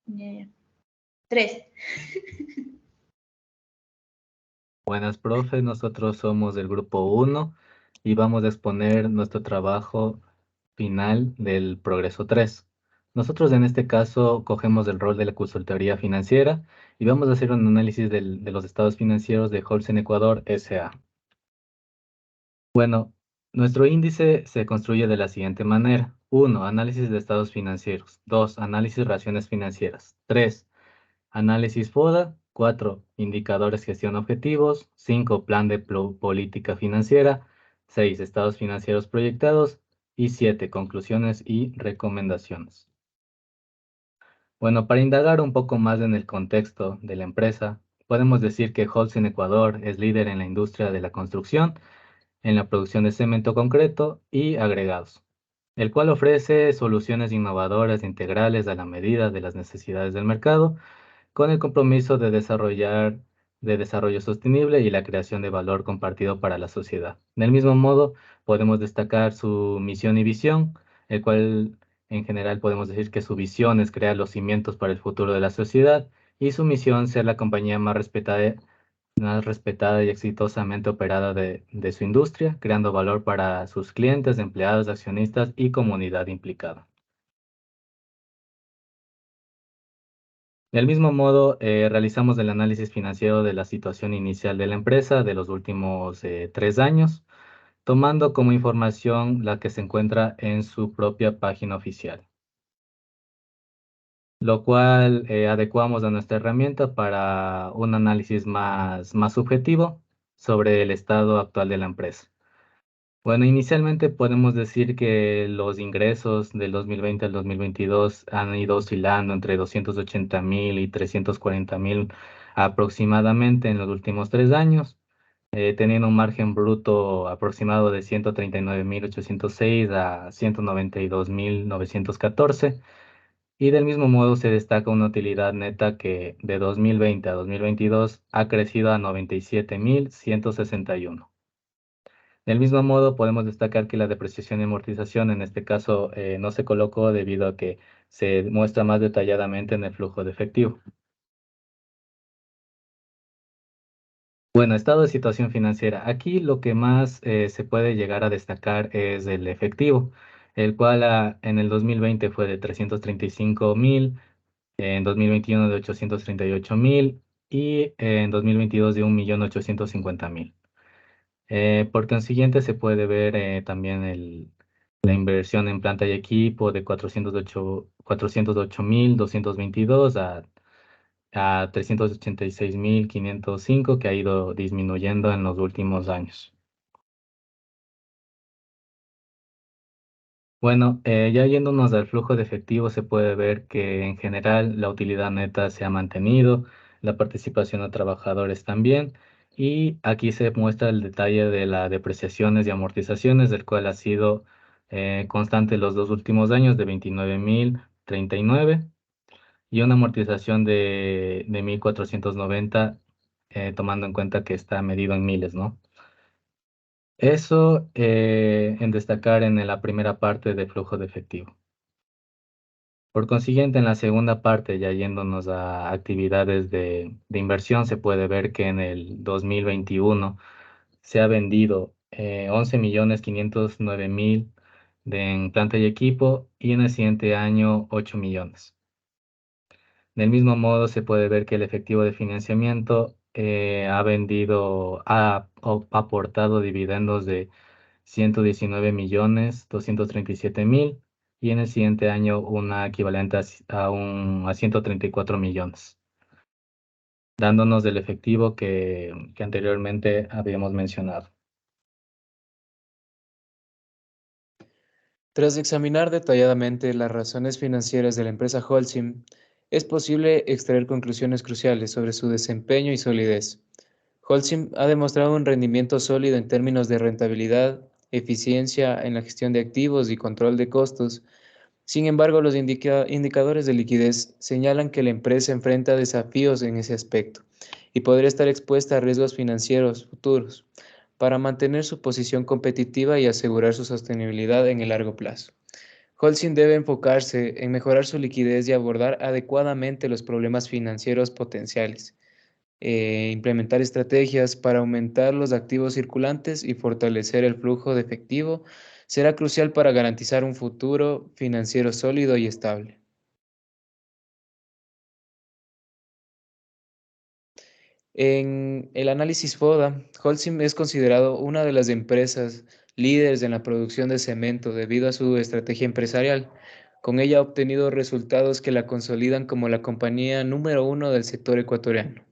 Ya. 3. Buenas, profe. Nosotros somos del grupo 1 y vamos a exponer nuestro trabajo final del progreso 3. Nosotros en este caso cogemos el rol de la consultoría financiera y vamos a hacer un análisis de los estados financieros de Holcim Ecuador S.A. Bueno, nuestro índice se construye de la siguiente manera. 1. Análisis de estados financieros. 2. Análisis raciones financieras. 3. Análisis FODA. 4. Indicadores gestión objetivos. 5. Plan de política financiera. 6. Estados financieros proyectados. Y 7. Conclusiones y recomendaciones. Bueno, para indagar un poco más en el contexto de la empresa, podemos decir que Holcim Ecuador es líder en la industria de la construcción, en la producción de cemento concreto y agregados, el cual ofrece soluciones innovadoras e integrales a la medida de las necesidades del mercado, con el compromiso de desarrollo sostenible y la creación de valor compartido para la sociedad. Del mismo modo, podemos destacar su misión y visión, el cual en general podemos decir que su visión es crear los cimientos para el futuro de la sociedad y su misión ser la compañía más respetada y exitosamente operada de su industria, creando valor para sus clientes, empleados, accionistas y comunidad implicada. Del mismo modo, realizamos el análisis financiero de la situación inicial de la empresa de los últimos 3 años, tomando como información la que se encuentra en su propia página oficial, lo cual adecuamos a nuestra herramienta para un análisis más subjetivo sobre el estado actual de la empresa. Bueno, inicialmente podemos decir que los ingresos del 2020 al 2022 han ido oscilando entre 280.000 y 340.000 aproximadamente en los últimos 3 años, teniendo un margen bruto aproximado de 139.806 a 192.914. Y del mismo modo se destaca una utilidad neta que de 2020 a 2022 ha crecido a 97.161. Del mismo modo, podemos destacar que la depreciación y amortización en este caso no se colocó debido a que se muestra más detalladamente en el flujo de efectivo. Bueno, estado de situación financiera. Aquí lo que más se puede llegar a destacar es el efectivo, el cual en el 2020 fue de 335.000, en 2021 de 838.000 y en 2022 de 1.850.000. Por consiguiente, se puede ver también la inversión en planta y equipo de 408.222 a 386.505, que ha ido disminuyendo en los últimos años. Bueno, ya yéndonos al flujo de efectivo, se puede ver que en general la utilidad neta se ha mantenido, la participación de trabajadores también, y aquí se muestra el detalle de las depreciaciones y amortizaciones, del cual ha sido constante los 2 últimos años de 29.039 y una amortización de 1.490, tomando en cuenta que está medido en miles, ¿no? Eso en destacar en la primera parte de flujo de efectivo. Por consiguiente, en la segunda parte, ya yéndonos a actividades de inversión, se puede ver que en el 2021 se ha vendido 11.509.000 en planta y equipo y en el siguiente año 8 millones. Del mismo modo, se puede ver que el efectivo de financiamiento ha aportado dividendos de 119.237.000 y en el siguiente año una equivalente a 134 millones, dándonos el efectivo que anteriormente habíamos mencionado. Tras examinar detalladamente las razones financieras de la empresa Holcim, es posible extraer conclusiones cruciales sobre su desempeño y solidez. Holcim ha demostrado un rendimiento sólido en términos de rentabilidad, eficiencia en la gestión de activos y control de costos. Sin embargo, los indicadores de liquidez señalan que la empresa enfrenta desafíos en ese aspecto y podría estar expuesta a riesgos financieros futuros para mantener su posición competitiva y asegurar su sostenibilidad en el largo plazo. Holcim debe enfocarse en mejorar su liquidez y abordar adecuadamente los problemas financieros potenciales. Implementar estrategias para aumentar los activos circulantes y fortalecer el flujo de efectivo será crucial para garantizar un futuro financiero sólido y estable. En el análisis FODA, Holcim es considerado una de las empresas líderes en la producción de cemento debido a su estrategia empresarial. Con ella ha obtenido resultados que la consolidan como la compañía número 1 del sector ecuatoriano.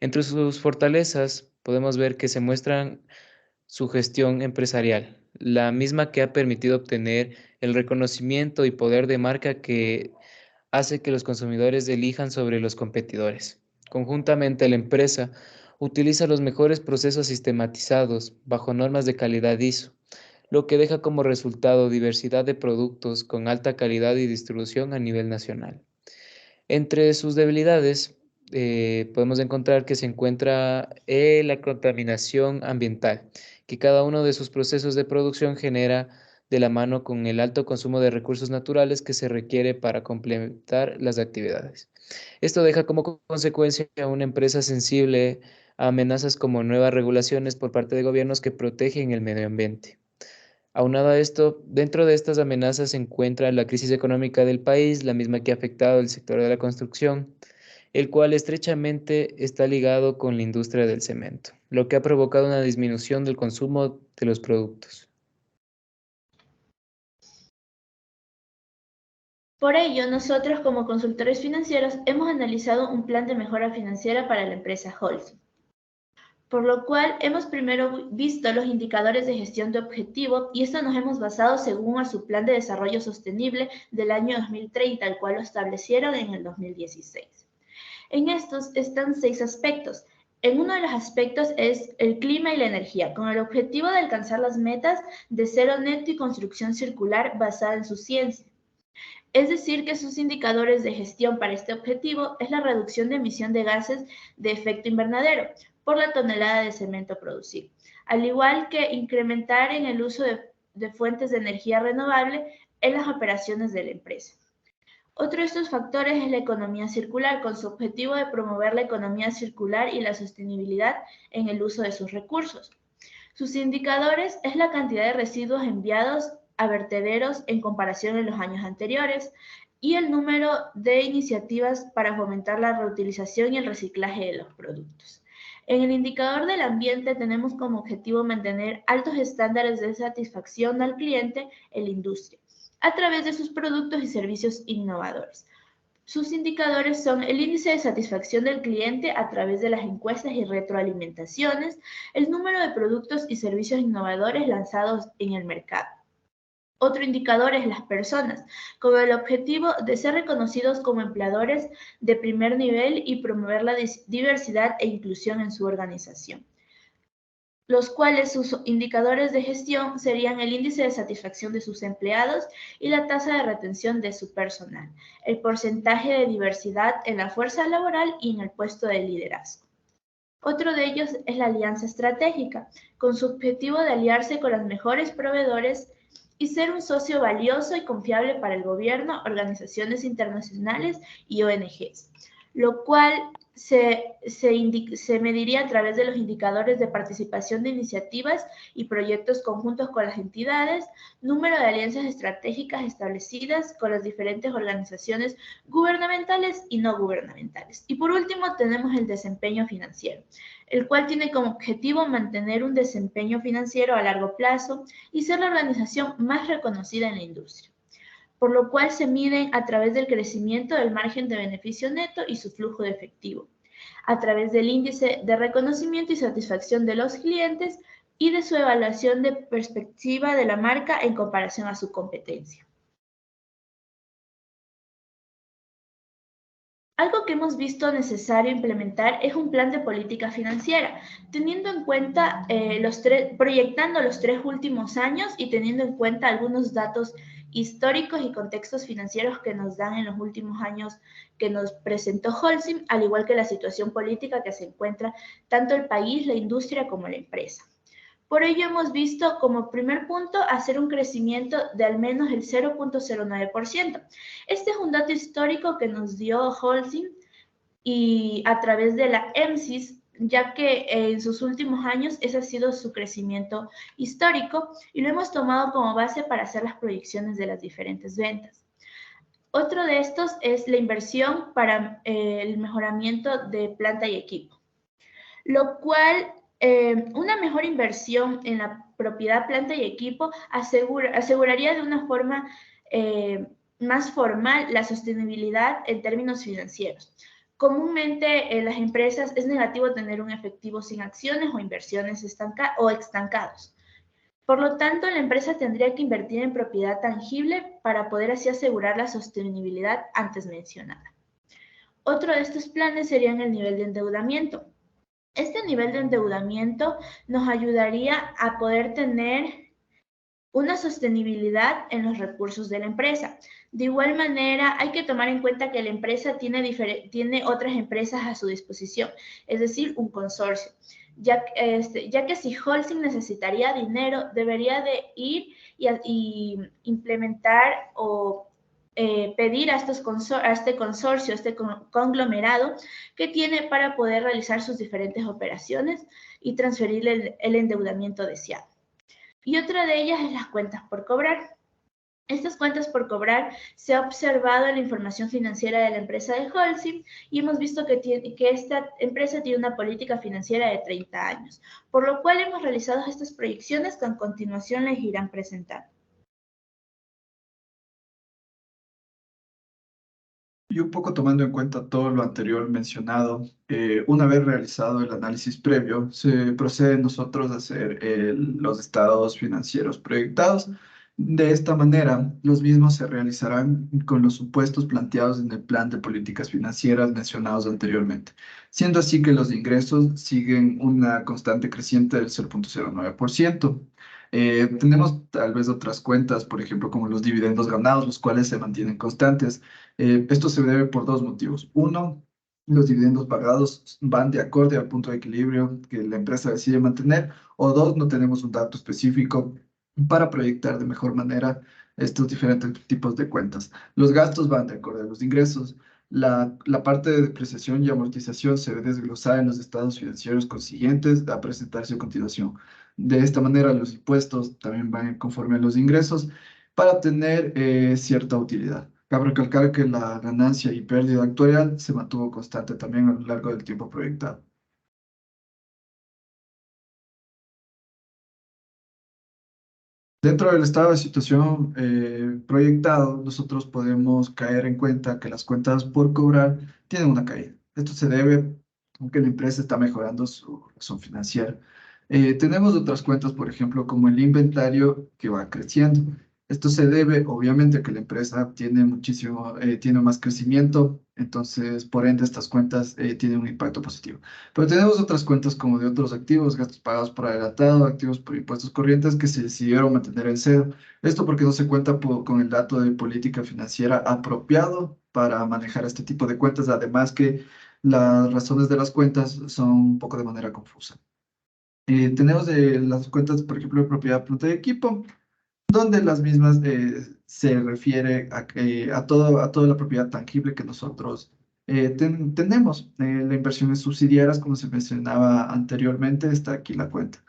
Entre sus fortalezas podemos ver que se muestran su gestión empresarial, la misma que ha permitido obtener el reconocimiento y poder de marca que hace que los consumidores elijan sobre los competidores. Conjuntamente, la empresa utiliza los mejores procesos sistematizados bajo normas de calidad ISO, lo que deja como resultado diversidad de productos con alta calidad y distribución a nivel nacional. Entre sus debilidades, podemos encontrar que se encuentra la contaminación ambiental, que cada uno de sus procesos de producción genera de la mano con el alto consumo de recursos naturales que se requiere para complementar las actividades. Esto deja como consecuencia a una empresa sensible a amenazas como nuevas regulaciones por parte de gobiernos que protegen el medio ambiente. Aunado a esto, dentro de estas amenazas se encuentra la crisis económica del país, la misma que ha afectado el sector de la construcción, el cual estrechamente está ligado con la industria del cemento, lo que ha provocado una disminución del consumo de los productos. Por ello, nosotros como consultores financieros hemos analizado un plan de mejora financiera para la empresa Holcim, por lo cual hemos primero visto los indicadores de gestión de objetivo y esto nos hemos basado según a su plan de desarrollo sostenible del año 2030, el cual lo establecieron en el 2016. En estos están 6 aspectos. En uno de los aspectos es el clima y la energía, con el objetivo de alcanzar las metas de cero neto y construcción circular basada en su ciencia. Es decir, que sus indicadores de gestión para este objetivo es la reducción de emisión de gases de efecto invernadero por la tonelada de cemento producido, al igual que incrementar en el uso de fuentes de energía renovable en las operaciones de la empresa. Otro de estos factores es la economía circular, con su objetivo de promover la economía circular y la sostenibilidad en el uso de sus recursos. Sus indicadores es la cantidad de residuos enviados a vertederos en comparación en los años anteriores y el número de iniciativas para fomentar la reutilización y el reciclaje de los productos. En el indicador del ambiente tenemos como objetivo mantener altos estándares de satisfacción al cliente en la industria a través de sus productos y servicios innovadores. Sus indicadores son el índice de satisfacción del cliente a través de las encuestas y retroalimentaciones, el número de productos y servicios innovadores lanzados en el mercado. Otro indicador es las personas, con el objetivo de ser reconocidos como empleadores de primer nivel y promover la diversidad e inclusión en su organización, los cuales sus indicadores de gestión serían el índice de satisfacción de sus empleados y la tasa de retención de su personal, el porcentaje de diversidad en la fuerza laboral y en el puesto de liderazgo. Otro de ellos es la alianza estratégica, con su objetivo de aliarse con los mejores proveedores y ser un socio valioso y confiable para el gobierno, organizaciones internacionales y ONGs, lo cual se mediría a través de los indicadores de participación de iniciativas y proyectos conjuntos con las entidades, número de alianzas estratégicas establecidas con las diferentes organizaciones gubernamentales y no gubernamentales. Y por último tenemos el desempeño financiero, el cual tiene como objetivo mantener un desempeño financiero a largo plazo y ser la organización más reconocida en la industria, por lo cual se miden a través del crecimiento del margen de beneficio neto y su flujo de efectivo, a través del índice de reconocimiento y satisfacción de los clientes y de su evaluación de perspectiva de la marca en comparación a su competencia. Algo que hemos visto necesario implementar es un plan de política financiera, teniendo en cuenta proyectando los 3 últimos años y teniendo en cuenta algunos datos históricos y contextos financieros que nos dan en los últimos años que nos presentó Holcim, al igual que la situación política que se encuentra tanto el país, la industria como la empresa. Por ello hemos visto como primer punto hacer un crecimiento de al menos el 0.09%. Este es un dato histórico que nos dio Holcim y a través de la EMSIS, ya que en sus últimos años ese ha sido su crecimiento histórico y lo hemos tomado como base para hacer las proyecciones de las diferentes ventas. Otro de estos es la inversión para el mejoramiento de planta y equipo, lo cual una mejor inversión en la propiedad, planta y equipo aseguraría de una forma más formal la sostenibilidad en términos financieros. Comúnmente en las empresas es negativo tener un efectivo sin acciones o inversiones estancados. Por lo tanto, la empresa tendría que invertir en propiedad tangible para poder así asegurar la sostenibilidad antes mencionada. Otro de estos planes sería el nivel de endeudamiento. Este nivel de endeudamiento nos ayudaría a poder tener una sostenibilidad en los recursos de la empresa. De igual manera, hay que tomar en cuenta que la empresa tiene otras empresas a su disposición, es decir, un consorcio. Ya que si Holcim necesitaría dinero, debería de ir y implementar o pedir a este consorcio, a este conglomerado que tiene para poder realizar sus diferentes operaciones y transferirle el endeudamiento deseado. Y otra de ellas es las cuentas por cobrar. Estas cuentas por cobrar se ha observado en la información financiera de la empresa de Holcim y hemos visto que esta empresa tiene una política financiera de 30 años, por lo cual hemos realizado estas proyecciones que a continuación les irán presentando. Y un poco tomando en cuenta todo lo anterior mencionado, una vez realizado el análisis previo, se procede nosotros a hacer los estados financieros proyectados. De esta manera, los mismos se realizarán con los supuestos planteados en el plan de políticas financieras mencionados anteriormente, siendo así que los ingresos siguen una constante creciente del 0.09%. Tenemos tal vez otras cuentas, por ejemplo, como los dividendos ganados, los cuales se mantienen constantes. Esto se debe por dos motivos. Uno, los dividendos pagados van de acorde al punto de equilibrio que la empresa decide mantener. O dos, no tenemos un dato específico para proyectar de mejor manera estos diferentes tipos de cuentas. Los gastos van de acorde a los ingresos. La parte de depreciación y amortización se ve desglosada en los estados financieros consiguientes a presentarse a continuación. De esta manera, los impuestos también van conforme a los ingresos para tener cierta utilidad. Cabe recalcar que la ganancia y pérdida actuarial se mantuvo constante también a lo largo del tiempo proyectado. Dentro del estado de situación proyectado, nosotros podemos caer en cuenta que las cuentas por cobrar tienen una caída. Esto se debe a que la empresa está mejorando su razón financiera. Tenemos otras cuentas, por ejemplo, como el inventario que va creciendo. Esto se debe, obviamente, a que la empresa tiene más crecimiento, entonces, por ende, estas cuentas tienen un impacto positivo. Pero tenemos otras cuentas como de otros activos, gastos pagados por adelantado, activos por impuestos corrientes que se decidieron mantener en cero. Esto porque no se cuenta con el dato de política financiera apropiado para manejar este tipo de cuentas, además que las razones de las cuentas son un poco de manera confusa. Tenemos las cuentas, por ejemplo, de propiedad, planta y equipo, donde las mismas se refiere a toda la propiedad tangible que nosotros tenemos. La inversión en subsidiarias, como se mencionaba anteriormente, está aquí la cuenta.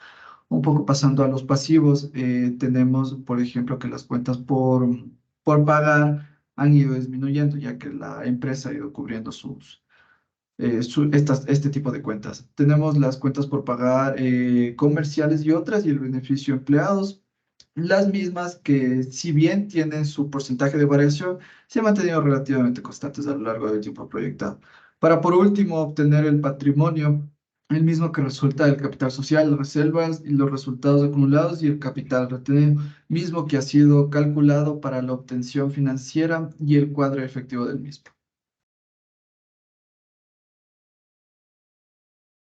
Un poco pasando a los pasivos, tenemos, por ejemplo, que las cuentas por pagar han ido disminuyendo, ya que la empresa ha ido cubriendo este tipo de cuentas. Tenemos las cuentas por pagar comerciales y otras y el beneficio empleados. Las mismas que, si bien tienen su porcentaje de variación, se han mantenido relativamente constantes a lo largo del tiempo proyectado. Para, por último, obtener el patrimonio, el mismo que resulta del capital social, las reservas y los resultados acumulados y el capital retenido, mismo que ha sido calculado para la obtención financiera y el cuadro efectivo del mismo.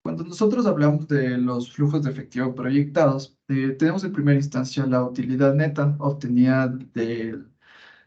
Cuando nosotros hablamos de los flujos de efectivo proyectados, tenemos en primera instancia la utilidad neta obtenida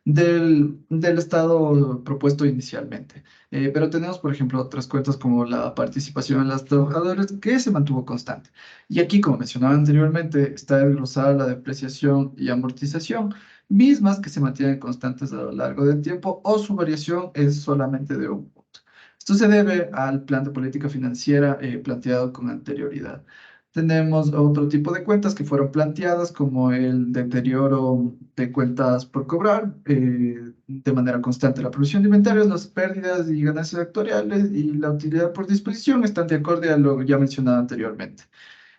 del estado propuesto inicialmente. Pero tenemos, por ejemplo, otras cuentas como la participación en los trabajadores que se mantuvo constante. Y aquí, como mencionaba anteriormente, está desglosada la depreciación y amortización, mismas que se mantienen constantes a lo largo del tiempo o su variación es solamente de un punto. Esto se debe al plan de política financiera planteado con anterioridad. Tenemos otro tipo de cuentas que fueron planteadas, como el deterioro de cuentas por cobrar, de manera constante la producción de inventarios, las pérdidas y ganancias actuariales y la utilidad por disposición están de acuerdo a lo ya mencionado anteriormente.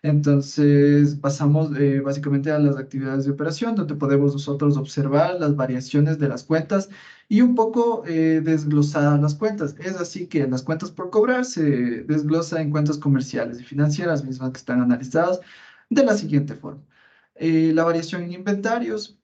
Entonces, pasamos básicamente a las actividades de operación, donde podemos nosotros observar las variaciones de las cuentas y un poco desglosar las cuentas. Es así que las cuentas por cobrar se desglosa en cuentas comerciales y financieras mismas que están analizadas de la siguiente forma. La variación en inventarios,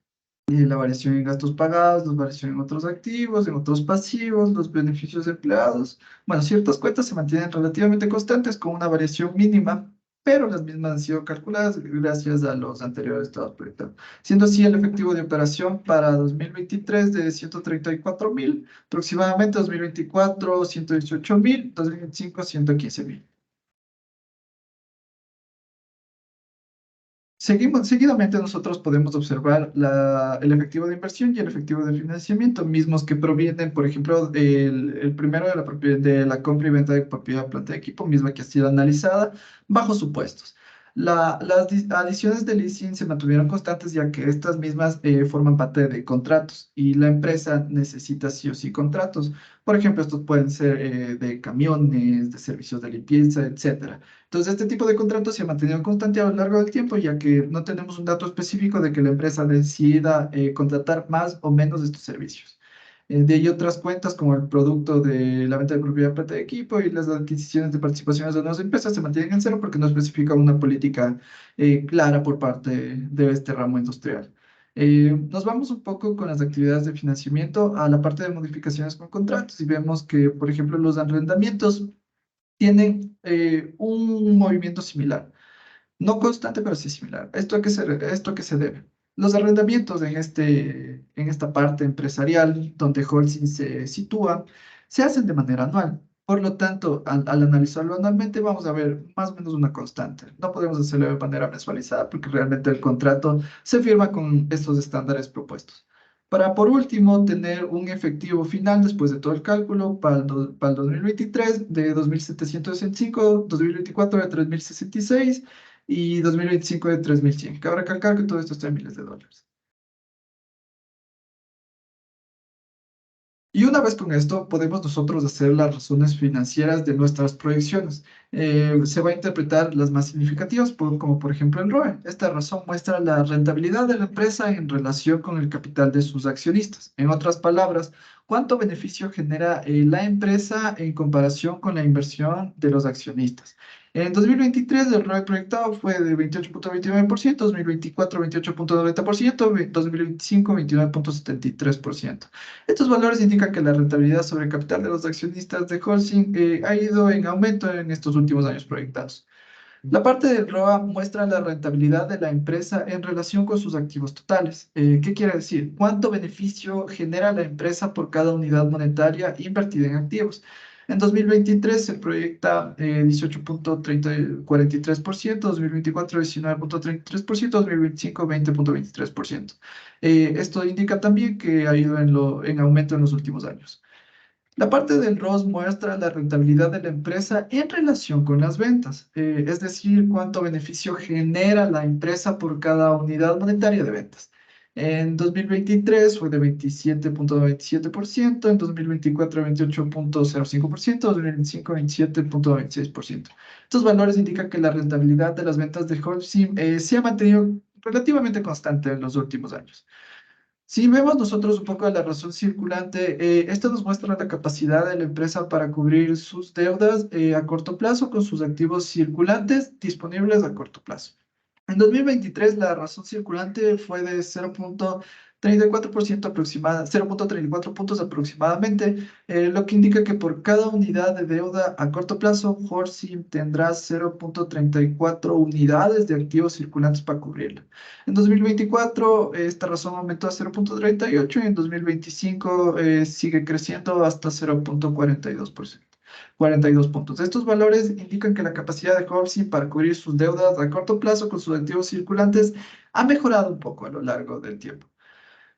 la variación en gastos pagados, la variación en otros activos, en otros pasivos, los beneficios empleados. Bueno, ciertas cuentas se mantienen relativamente constantes con una variación mínima, pero las mismas han sido calculadas gracias a los anteriores estados proyectados. Siendo así el efectivo de operación para 2023 de 134.000, aproximadamente 2024 118.000, 2025 115.000. Seguidamente nosotros podemos observar el efectivo de inversión y el efectivo de financiamiento, mismos que provienen, por ejemplo, el primero de de la compra y venta de propiedad, planta de equipo, misma que ha sido analizada bajo supuestos. Las adiciones de leasing se mantuvieron constantes ya que estas mismas forman parte de contratos y la empresa necesita sí o sí contratos. Por ejemplo, estos pueden ser de camiones, de servicios de limpieza, etcétera. Entonces, este tipo de contratos se ha mantenido constante a lo largo del tiempo, ya que no tenemos un dato específico de que la empresa decida contratar más o menos de estos servicios. De ahí otras cuentas como el producto de la venta de propiedad, planta de equipo y las adquisiciones de participaciones de nuevas empresas se mantienen en cero porque no especifica una política clara por parte de este ramo industrial. Nos vamos un poco con las actividades de financiamiento a la parte de modificaciones con contratos y vemos que, por ejemplo, los arrendamientos tienen un movimiento similar. No constante, pero sí similar. ¿Esto a qué se debe? Los arrendamientos en esta parte empresarial donde Holcim se sitúa se hacen de manera anual. Por lo tanto, al analizarlo anualmente, vamos a ver más o menos una constante. No podemos hacerlo de manera mensualizada porque realmente el contrato se firma con estos estándares propuestos. Para, por último, tener un efectivo final después de todo el cálculo para el 2023 de 2.765, 2024 de 3.066 y 2025 de 3.100. Cabe recalcar que todo esto está en miles de dólares. Y una vez con esto, podemos nosotros hacer las razones financieras de nuestras proyecciones. Se va a interpretar las más significativas, como por ejemplo el ROE. Esta razón muestra la rentabilidad de la empresa en relación con el capital de sus accionistas. En otras palabras, cuánto beneficio genera la empresa en comparación con la inversión de los accionistas. En 2023 el ROE proyectado fue de 28.29%, 2024 28.90%, 2025 29.73%. Estos valores indican que la rentabilidad sobre el capital de los accionistas de Holcim ha ido en aumento en estos últimos años proyectados. La parte del ROA muestra la rentabilidad de la empresa en relación con sus activos totales. ¿Qué quiere decir? ¿Cuánto beneficio genera la empresa por cada unidad monetaria invertida en activos? En 2023 se proyecta 18.43%, 2024 19.33%, 2025 20.23%. Esto indica también que ha ido en aumento en los últimos años. La parte del ROS muestra la rentabilidad de la empresa en relación con las ventas, es decir, cuánto beneficio genera la empresa por cada unidad monetaria de ventas. En 2023 fue de 27.97%, en 2024 28.05%, 2025 27.26%. Estos valores indican que la rentabilidad de las ventas de Holcim se ha mantenido relativamente constante en los últimos años. Si vemos nosotros un poco de la razón circulante, esto nos muestra la capacidad de la empresa para cubrir sus deudas a corto plazo con sus activos circulantes disponibles a corto plazo. En 2023 la razón circulante fue de 34% aproximada, 0.34 puntos aproximadamente, lo que indica que por cada unidad de deuda a corto plazo, Holcim tendrá 0.34 unidades de activos circulantes para cubrirla. En 2024, esta razón aumentó a 0.38 y en 2025 sigue creciendo hasta 0.42%. 42 puntos. Estos valores indican que la capacidad de Holcim para cubrir sus deudas a corto plazo con sus activos circulantes ha mejorado un poco a lo largo del tiempo.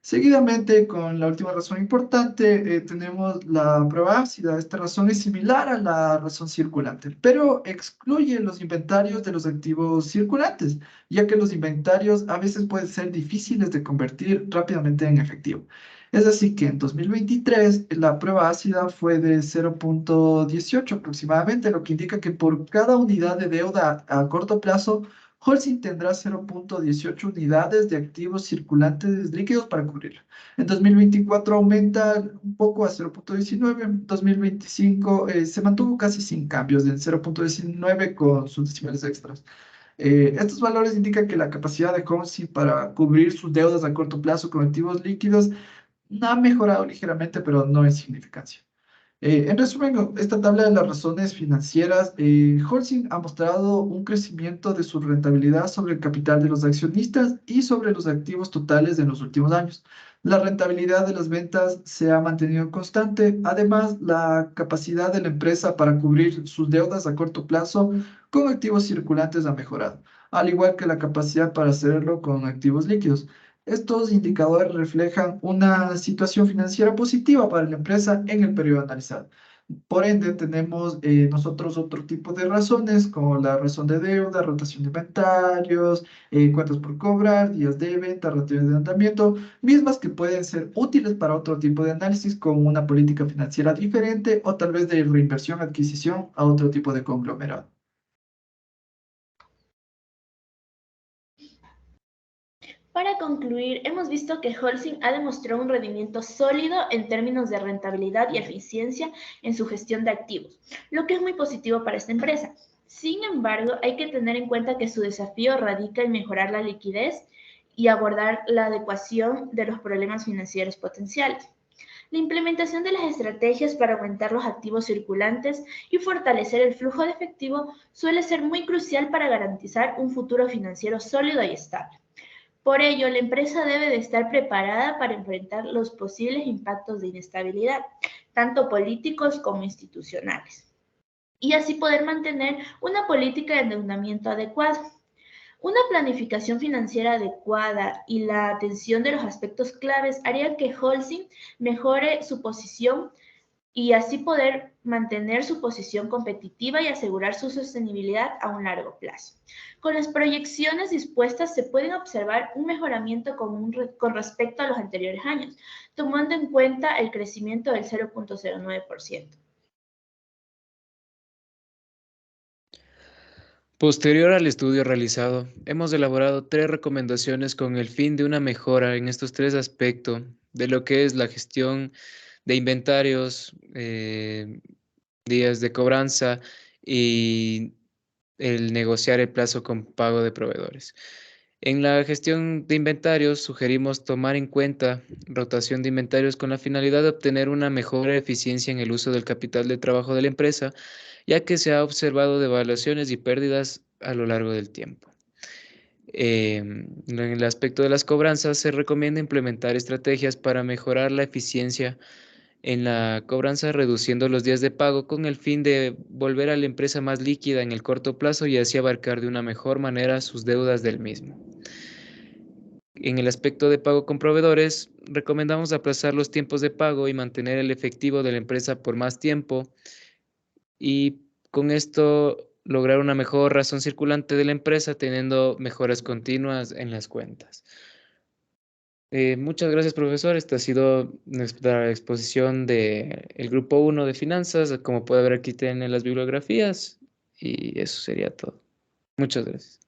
Seguidamente, con la última razón importante, tenemos la prueba ácida. Esta razón es similar a la razón circulante, pero excluye los inventarios de los activos circulantes, ya que los inventarios a veces pueden ser difíciles de convertir rápidamente en efectivo. Es así que en 2023 la prueba ácida fue de 0.18 aproximadamente, lo que indica que por cada unidad de deuda a corto plazo, Holcim tendrá 0.18 unidades de activos circulantes líquidos para cubrirlo. En 2024 aumenta un poco a 0.19. En 2025 se mantuvo casi sin cambios, en 0.19 con sus decimales extras. Estos valores indican que la capacidad de Holcim para cubrir sus deudas a corto plazo con activos líquidos ha mejorado ligeramente, pero no en significancia. En resumen, esta tabla de las razones financieras, Holcim ha mostrado un crecimiento de su rentabilidad sobre el capital de los accionistas y sobre los activos totales en los últimos años. La rentabilidad de las ventas se ha mantenido constante. Además, la capacidad de la empresa para cubrir sus deudas a corto plazo con activos circulantes ha mejorado, al igual que la capacidad para hacerlo con activos líquidos. Estos indicadores reflejan una situación financiera positiva para la empresa en el periodo analizado. Por ende, tenemos nosotros otro tipo de razones, como la razón de deuda, rotación de inventarios, cuentas por cobrar, días de venta, ratio de endeudamiento, mismas que pueden ser útiles para otro tipo de análisis, como una política financiera diferente o tal vez de reinversión, adquisición a otro tipo de conglomerado. Para concluir, hemos visto que Holcim ha demostrado un rendimiento sólido en términos de rentabilidad y eficiencia en su gestión de activos, lo que es muy positivo para esta empresa. Sin embargo, hay que tener en cuenta que su desafío radica en mejorar la liquidez y abordar la adecuación de los problemas financieros potenciales. La implementación de las estrategias para aumentar los activos circulantes y fortalecer el flujo de efectivo suele ser muy crucial para garantizar un futuro financiero sólido y estable. Por ello, la empresa debe de estar preparada para enfrentar los posibles impactos de inestabilidad, tanto políticos como institucionales, y así poder mantener una política de endeudamiento adecuada. Una planificación financiera adecuada y la atención de los aspectos claves haría que Holcim mejore su posición y así poder mantener su posición competitiva y asegurar su sostenibilidad a un largo plazo. Con las proyecciones dispuestas se puede observar un mejoramiento con respecto a los anteriores años, tomando en cuenta el crecimiento del 0.09%. Posterior al estudio realizado, hemos elaborado 3 recomendaciones con el fin de una mejora en estos 3 aspectos de lo que es la gestión de inventarios, días de cobranza y el negociar el plazo con pago de proveedores. En la gestión de inventarios sugerimos tomar en cuenta rotación de inventarios con la finalidad de obtener una mejor eficiencia en el uso del capital de trabajo de la empresa, ya que se ha observado devaluaciones y pérdidas a lo largo del tiempo. En el aspecto de las cobranzas se recomienda implementar estrategias para mejorar la eficiencia en la cobranza, reduciendo los días de pago con el fin de volver a la empresa más líquida en el corto plazo y así abarcar de una mejor manera sus deudas del mismo. En el aspecto de pago con proveedores, recomendamos aplazar los tiempos de pago y mantener el efectivo de la empresa por más tiempo y con esto lograr una mejor razón circulante de la empresa teniendo mejoras continuas en las cuentas. Muchas gracias, profesor. Esta ha sido nuestra exposición del grupo 1 de finanzas. Como puede ver, aquí tienen las bibliografías y eso sería todo. Muchas gracias.